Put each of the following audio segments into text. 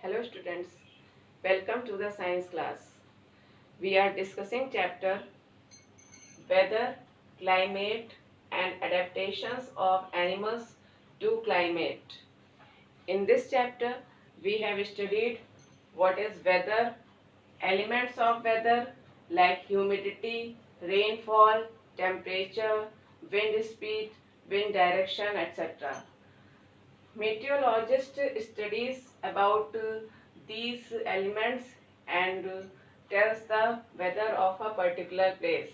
Hello students, welcome to the science class. We are discussing chapter weather, climate and adaptations of animals to climate. In this chapter, we have studied what is weather, elements of weather like humidity, rainfall, temperature, wind speed, wind direction, etc. Meteorologist studies about these elements and tells the weather of a particular place.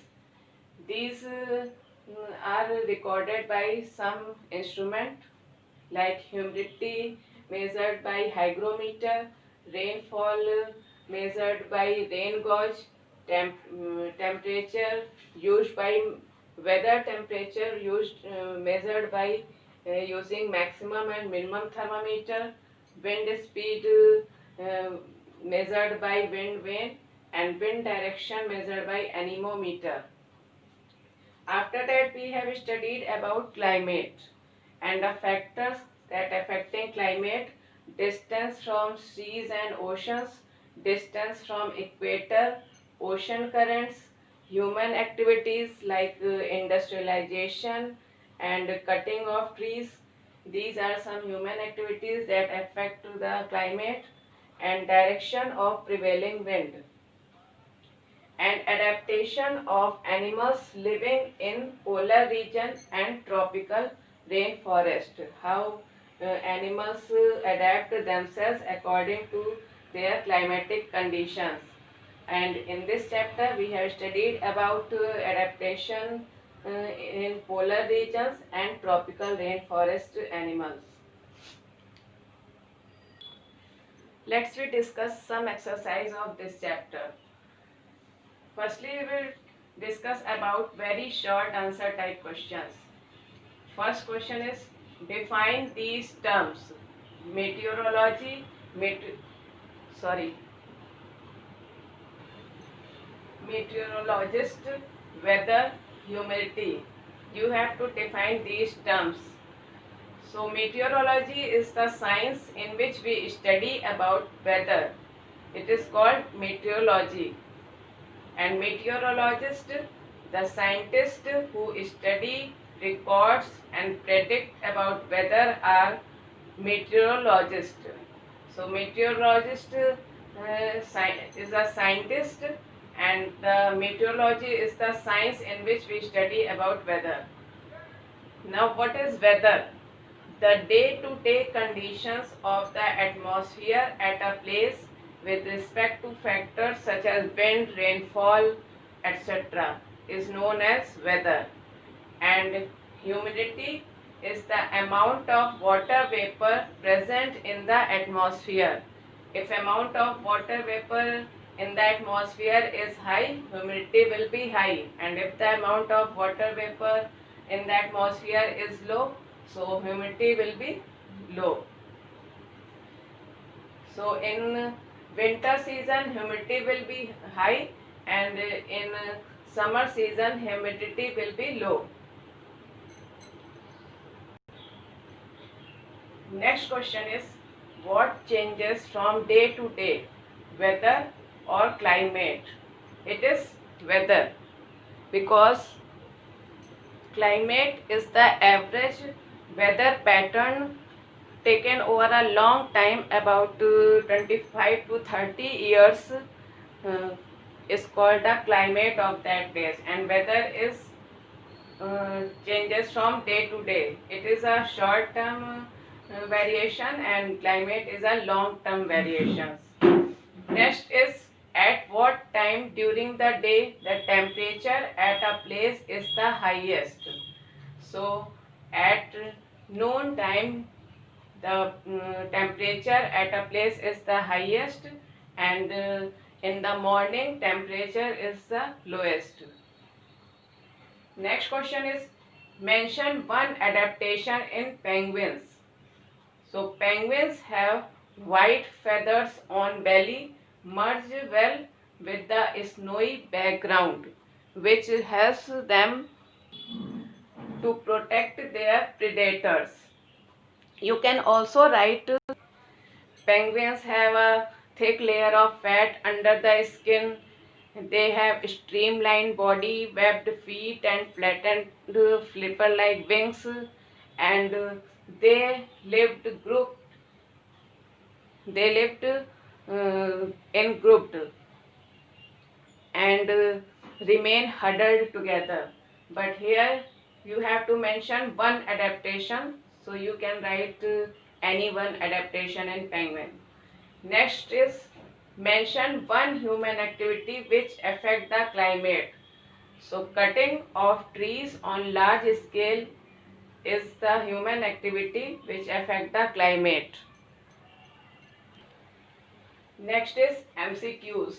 These are recorded by some instrument like humidity measured by hygrometer, rainfall measured by rain gauge, temperature used by weather temperature used measured by using maximum and minimum thermometer, wind speed uh, measured by wind vane, and wind direction measured by anemometer. After that, we have studied about climate and the factors that affecting climate: distance from seas and oceans, distance from equator, ocean currents, human activities like industrialization and cutting of trees. These are some human activities that affect the climate, and direction of prevailing wind and adaptation of animals living in polar region and tropical rainforest. How animals adapt themselves according to their climatic conditions. And in this chapter, we have studied about adaptation in polar regions and tropical rainforest animals. Let's we discuss some exercise of this chapter. Firstly, we will discuss about very short answer type questions. First question is, define these terms: meteorology, sorry, meteorologist, weather, humidity. You have to define these terms. So meteorology is the science in which we study about weather. It is called meteorology. And meteorologist, the scientist who study, records and predict about weather, are meteorologist. So meteorologist is a scientist, and the meteorology is the science in which we study about weather. Now, what is weather? The day-to-day conditions of the atmosphere at a place with respect to factors such as wind, rainfall, etc. is known as weather. And humidity is the amount of water vapor present in the atmosphere. If amount of water vapor in the atmosphere is high, humidity will be high, and if the amount of water vapor in the atmosphere is low, so humidity will be low. So in winter season, humidity will be high, and in summer season, humidity will be low. Next question is, what changes from day to day, weather or climate? It is weather, because climate is the average weather pattern taken over a long time, about 25 to 30 years, is called the climate of that place, and weather is changes from day to day. It is a short term variation, and climate is a long term variations. Next is, at what time during the day the temperature at a place is the highest. So at noon time the temperature at a place is the highest, and in the morning temperature is the lowest. Next question is, mention one adaptation in penguins. So penguins have white feathers on belly, merge well with the snowy background, which helps them to protect their predators. You can also write Penguins have a thick layer of fat under the skin. They have streamlined body, webbed feet, and flattened flipper-like wings. And they lived group. They lived in grouped and remain huddled together. But here you have to mention one adaptation, so you can write any one adaptation in penguin. Next is mention one human activity which affect the climate. So cutting of trees on large scale is the human activity which affect the climate. Next is MCQs.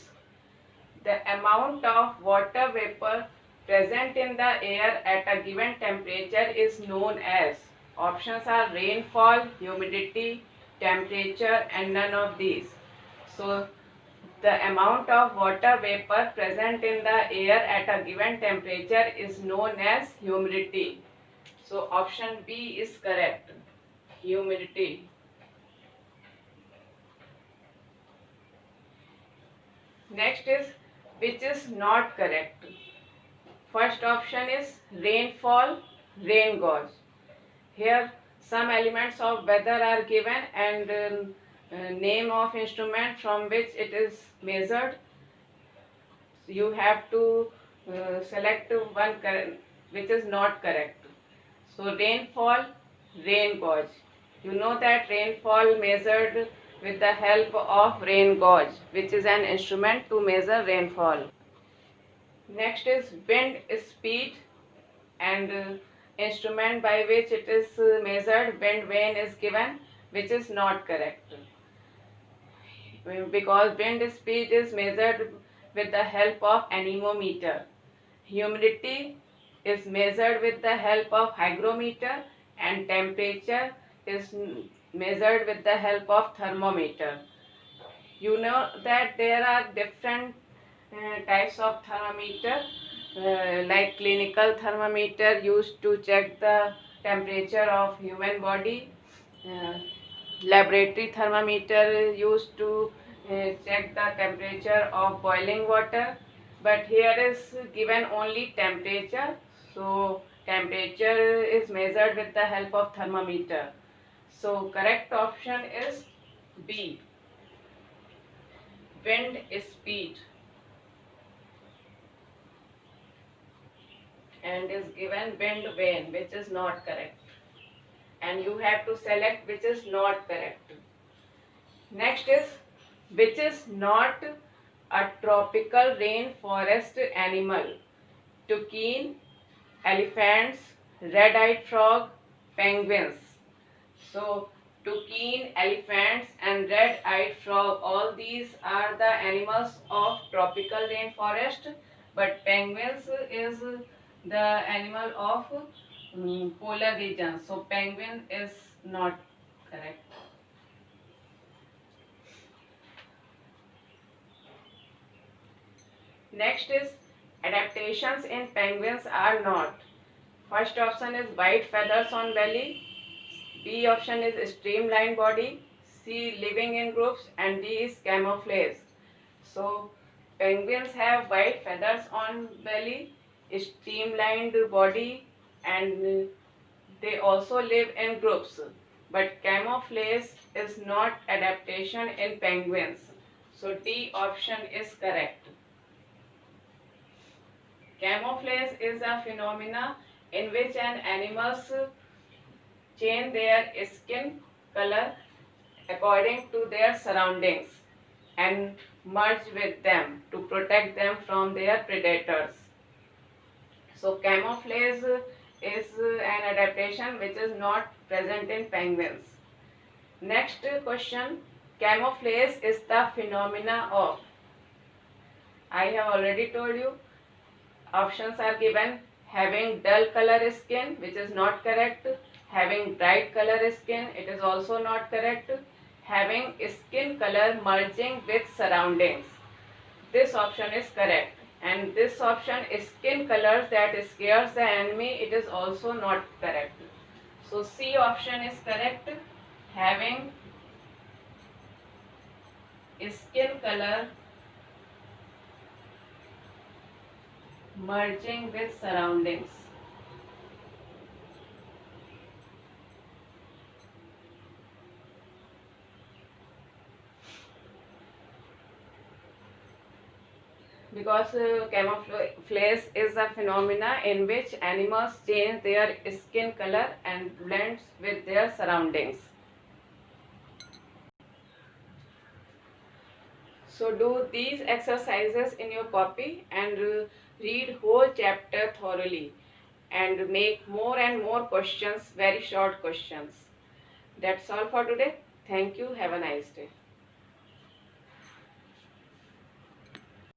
The amount of water vapor present in the air at a given temperature is known as. Options are rainfall, humidity, temperature, and none of these. So the amount of water vapor present in the air at a given temperature is known as humidity. So option B is correct. Humidity. Next is which is not correct. First option is rainfall, rain gauge. Here some elements of weather are given and name of instrument from which it is measured. You have to select one which is not correct. So rainfall, rain gauge. You know that rainfall measured with the help of rain gauge, which is an instrument to measure rainfall. Next is wind speed and instrument by which it is measured. Wind vane is given, which is not correct, because wind speed is measured with the help of anemometer. Humidity is measured with the help of hygrometer, and temperature is measured with the help of thermometer. You know that there are different types of thermometer, like clinical thermometer used to check the temperature of human body. Laboratory thermometer used to check the temperature of boiling water, but here is given only temperature, so temperature is measured with the help of thermometer. So correct option is B, wind speed, and is given wind vane, which is not correct, and you have to select which is not correct. Next is which is not a tropical rainforest animal. Toucan, elephants, red-eyed frog, penguins. So toucan, elephants and red-eyed frog, all these are the animals of tropical rainforest, but penguins is the animal of polar region. So penguin is not correct. Next is adaptations in penguins are not. First option is white feathers on belly. B option is streamlined body. C living in groups, and D is camouflage. So penguins have white feathers on belly, streamlined body, and they also live in groups. But camouflage is not adaptation in penguins. So D option is correct. Camouflage is a phenomena in which an animals change their skin color according to their surroundings and merge with them to protect them from their predators. So camouflage is an adaptation which is not present in penguins. Next question, camouflage is the phenomena of. I have already told you. Options are given: having dull color skin, which is not correct; having bright color skin, it is also not correct; having skin color merging with surroundings. This option is correct. And this option, skin colors that scares the enemy, it is also not correct. So C option is correct, having skin color merging with surroundings. Because camouflage is a phenomena in which animals change their skin color and blends with their surroundings. So do these exercises in your copy and read whole chapter thoroughly and make more and more questions, very short questions. That's all for today. Thank you. Have a nice day.